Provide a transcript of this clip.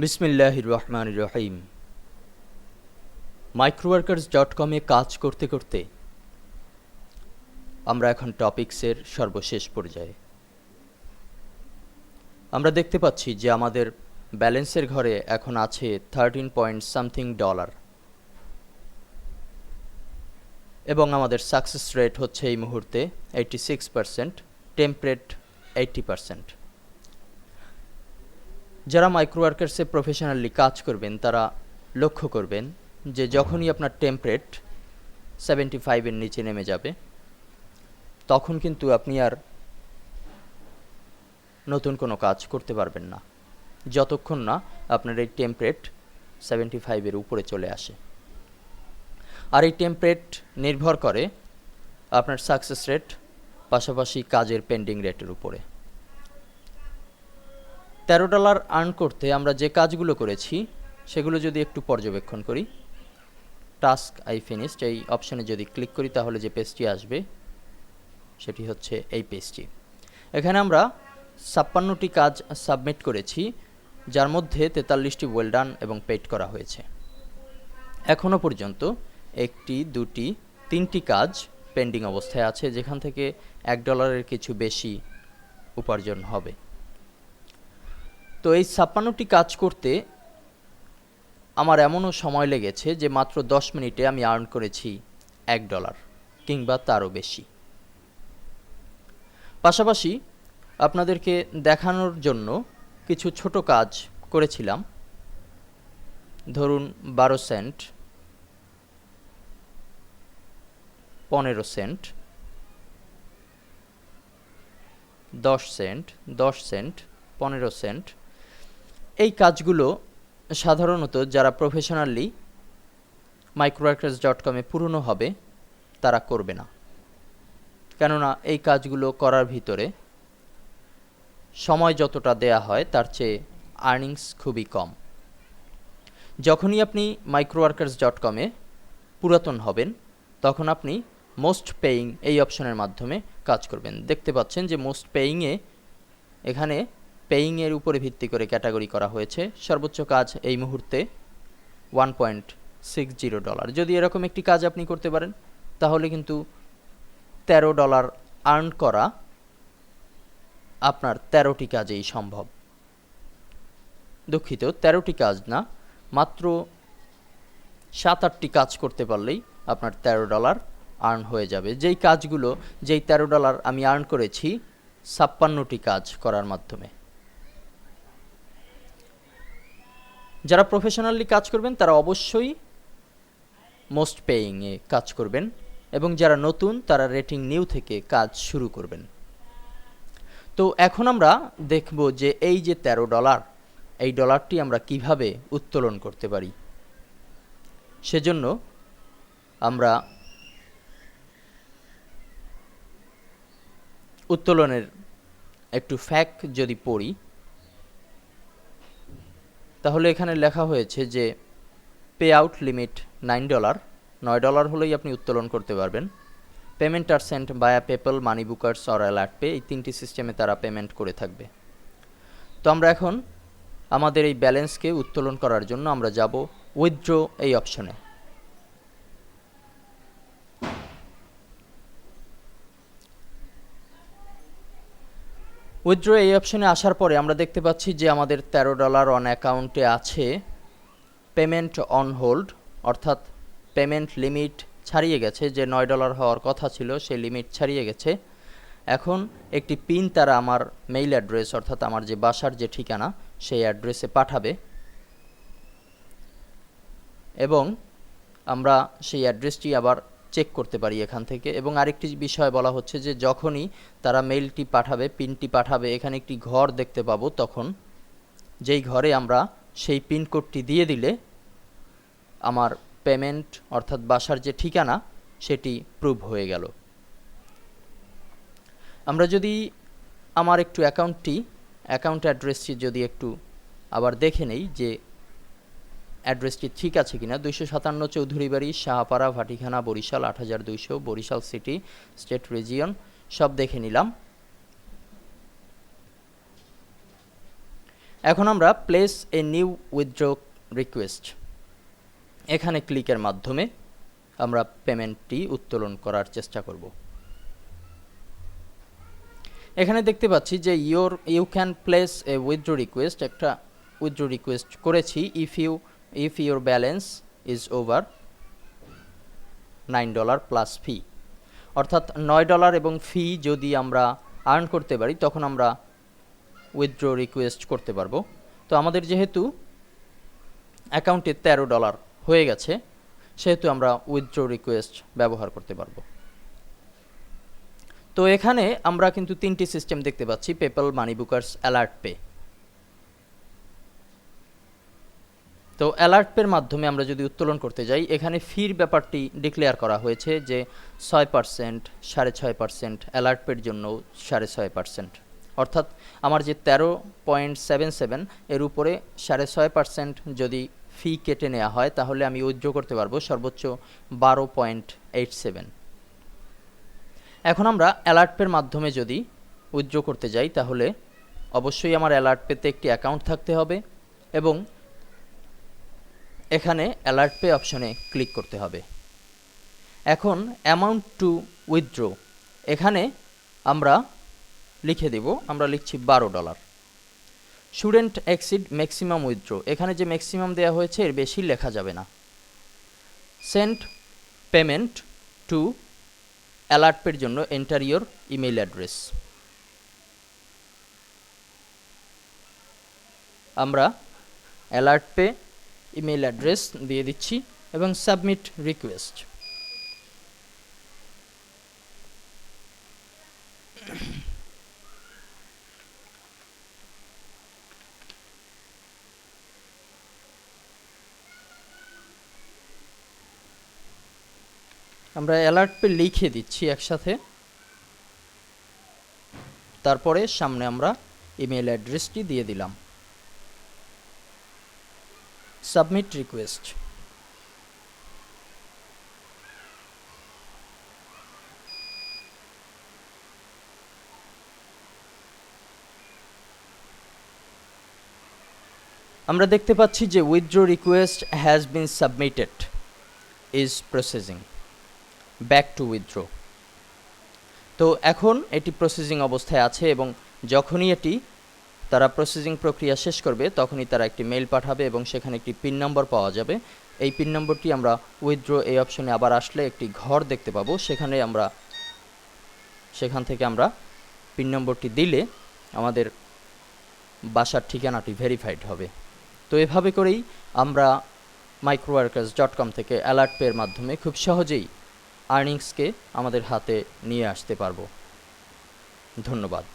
বিসমিল্লাহির রহমানির রহিম। মাইক্রোওয়ার্কার্স.কমে কাজ করতে করতে আমরা এখন টপিক্সের সর্বশেষ পর্যায়ে। আমরা দেখতে পাচ্ছি যে আমাদের ব্যালেন্সের ঘরে এখন আছে 13 পয়েন্ট সামথিং ডলার এবং আমাদের সাকসেস রেট হচ্ছে এই মুহূর্তে 86%, টেম্পরেট 80%। যারা মাইক্রোওয়ার্কার্সে প্রফেশনালি কাজ করবেন তারা লক্ষ্য করবেন যে যখনই আপনার টেম্পরেট 75-এর নিচে নেমে যাবে তখন কিন্তু আপনি আর নতুন কোনো কাজ করতে পারবেন না, যতক্ষণ না আপনার এই টেম্পরেট 75-এর উপরে চলে আসে। আর এই টেম্পরেট নির্ভর করে আপনার সাকসেস রেট পাশাপাশি কাজের পেন্ডিং রেটের উপরে। $13 আর্ন করতে আমরা যে কাজগুলো করেছি সেগুলো যদি একটু পর্যবেক্ষণ করি, টাস্ক আই ফিনিশড এই অপশানে যদি ক্লিক করি তাহলে যে পেজটি আসবে সেটি হচ্ছে এই পেজটি। এখানে আমরা 56টি কাজ সাবমিট করেছি, যার মধ্যে 43টি ওয়েল ডান এবং পেড করা হয়েছে। এখনও পর্যন্ত 1, 2, 3টি কাজ পেন্ডিং অবস্থায় আছে, যেখান থেকে $1 কিছু বেশি উপার্জন হবে। তো এই 56টি কাজ করতে আমার এমনও সময় লেগেছে যে মাত্র 10 মিনিটে আমি আর্ন করেছি $1 কিংবা তারও বেশি। পাশাপাশি আপনাদেরকে দেখানোর জন্য কিছু ছোট কাজ করেছিলাম। ধরুন 12 cent, 15 cent, 10 cent, 10 cent, 15 cent. এই কাজগুলো সাধারণত যারা প্রফেশনালি মাইক্রোওয়ার্কার্স.কমে পুরনো হবে তারা করবে না, কেননা এই কাজগুলো করার ভিতরে সময় যতটা দেয়া হয় তার চেয়ে আর্নিংস খুবই কম। যখনই আপনি মাইক্রোওয়ার্কার্স.কমে পুরাতন হবেন তখন আপনি মোস্ট পেইং এই অপশনের মাধ্যমে কাজ করবেন। দেখতে পাচ্ছেন যে মোস্ট পেইংয়ে এখানে পেইংয়ের উপরে ভিত্তি করে ক্যাটাগরি করা হয়েছে। সর্বোচ্চ কাজ এই মুহূর্তে $1.60। যদি এরকম একটি কাজ আপনি করতে পারেন তাহলে কিন্তু $13 আর্ন করা আপনার 13টি কাজেই সম্ভব। দুঃখিত, 13টি কাজ না, মাত্র 7-8টি কাজ করতে পারলেই আপনার $13 আর্ন হয়ে যাবে। যেই কাজগুলো, যেই $13 আমি আর্ন করেছি 56টি কাজ করার মাধ্যমে। যারা প্রফেশনালি কাজ করবেন তারা অবশ্যই মোস্ট পেইংয়ে কাজ করবেন এবং যারা নতুন তারা রেটিং নিউ থেকে কাজ শুরু করবেন। তো এখন আমরা দেখব যে এই যে $13, এই ডলারটি আমরা কিভাবে উত্তোলন করতে পারি। সেজন্য আমরা উত্তোলনের একটু ফ্যাক্ট যদি পড়ি তাহলে এখানে লেখা হয়েছে যে পে আউট লিমিট $9 হলেই আপনি উত্তোলন করতে পারবেন। Payment are sent via PayPal, Moneybookers or AlertPay, এই 3টি সিস্টেমে তারা পেমেন্ট করে থাকবে। তো আমরা এখন আমাদের এই ব্যালেন্সকে উত্তোলন করার জন্য আমরা যাব উইথড্র এই অপশনে। উইথড্র এই অপশনে আসার পরে আমরা দেখতে পাচ্ছি যে আমাদের $13 অন অ্যাকাউন্টে আছে। পেমেন্ট অন হোল্ড, অর্থাৎ পেমেন্ট লিমিট ছাড়িয়ে গেছে, যে $9 হওয়ার কথা ছিল সেই লিমিট ছাড়িয়ে গেছে। এখন একটি পিন তারা আমার মেইল অ্যাড্রেস, অর্থাৎ আমার যে বাসার যে ঠিকানা সেই অ্যাড্রেসে পাঠাবে এবং আমরা সেই অ্যাড্রেসটি আবার চেক করতে পারি এখান থেকে। এবং আরেকটি বিষয় বলা হচ্ছে যে যখনই তারা মেইলটি পাঠাবে, পিনটি পাঠাবে, এখানে একটি ঘর দেখতে পাবো, তখন যেই ঘরে আমরা সেই পিনকোডটি দিয়ে দিলে আমার পেমেন্ট অর্থাৎ বাসার যে ঠিকানা সেটি প্রুভ হয়ে গেল। আমরা যদি আমার একটু অ্যাকাউন্ট অ্যাড্রেসটি যদি একটু আবার দেখে নেই যে অ্যাড্রেসটি ঠিক আছে কিনা। 257 চৌধুরী বাড়ি, Shahpara, Bhatikhana, Barishal 8200, Barishal city, state, region সব দেখে নিলাম। এখন আমরা place a new withdraw request এখানে ক্লিকের মাধ্যমে আমরা পেমেন্টটি উত্তোলন করার চেষ্টা করব। এখানে দেখতে পাচ্ছি যে you can place a withdraw request, একটা উইথড্র রিকোয়েস্ট করেছি if your balance is over $9 plus fee, অর্থাৎ $9 এবং ফি যদি আমরা আর্ন করতে পারি তখন আমরা উইথড্র রিকোয়েস্ট করতে পারবো। তো আমাদের যেহেতু অ্যাকাউন্টে $13 হয়ে গেছে সেহেতু আমরা উইথড্র রিকোয়েস্ট ব্যবহার করতে পারবো। তো এখানে আমরা কিন্তু তিনটি সিস্টেম দেখতে পাচ্ছি, পেপ্যাল, মানিবুকার্স, অ্যালার্ট পে। তো অ্যালার্ট পের মাধ্যমে আমরা যদি উত্তোলন করতে যাই, এখানে ফির ব্যাপারটি ডিক্লেয়ার করা হয়েছে যে 6%, 6.5%, অ্যালার্ট পের জন্য 6.5%, অর্থাৎ আমার যে 13.77 এর উপরে 6.5% যদি ফি কেটে নেওয়া হয় তাহলে আমি উইথড্র করতে পারবো সর্বোচ্চ 12.87। এখন আমরা অ্যালার্ট পের মাধ্যমে যদি উইথড্র করতে যাই তাহলে অবশ্যই আমার অ্যালার্ট পেতে একটি অ্যাকাউন্ট থাকতে হবে এবং এখানে অ্যালার্ট পে অপশনে ক্লিক করতে হবে। এখন অ্যামাউন্ট টু উইথড্র এখানে আমরা লিখে দেব, আমরা লিখছি $12। শুডেন্ট এক্সিড ম্যাক্সিমাম উইথড্র, এখানে যে ম্যাক্সিমাম দেওয়া হয়েছে এর বেশি লেখা যাবে না। সেন্ড পেমেন্ট টু অ্যালার্ট পের জন্য এন্টার ইয়োর ইমেইল অ্যাড্রেস, আমরা অ্যালার্ট পে ইমেইল অ্যাড্রেস দিয়ে দিচ্ছি এবং সাবমিট রিকোয়েস্ট। আমরা অ্যালার্ট পে লিখে দিচ্ছি একসাথে, তারপরে সামনে আমরা ইমেইল অ্যাড্রেসটি দিয়ে দিলাম। Submit request. আমরা দেখতে পাচ্ছি যে withdraw request has been submitted, is processing, back to withdraw. তো এখন এটি প্রসেসিং অবস্থায় আছে এবং যখনই এটি তারা প্রসেসিং প্রক্রিয়া শেষ করবে তখনই তারা একটি মেইল পাঠাবে এবং সেখানে একটি পিন নম্বর পাওয়া যাবে। এই পিন নম্বরটি আমরা উইথড্র এই অপশনে আবার আসলে একটি ঘর দেখতে পাবো, সেখান থেকে আমরা পিন নম্বরটি দিলে আমাদের বাসার ঠিকানাটি ভেরিফাইড হবে। তো এভাবে করেই আমরা microworkers.com থেকে অ্যালার্ট পের মাধ্যমে খুব সহজেই আর্নিংসকে আমাদের হাতে নিয়ে আসতে পারবো। ধন্যবাদ।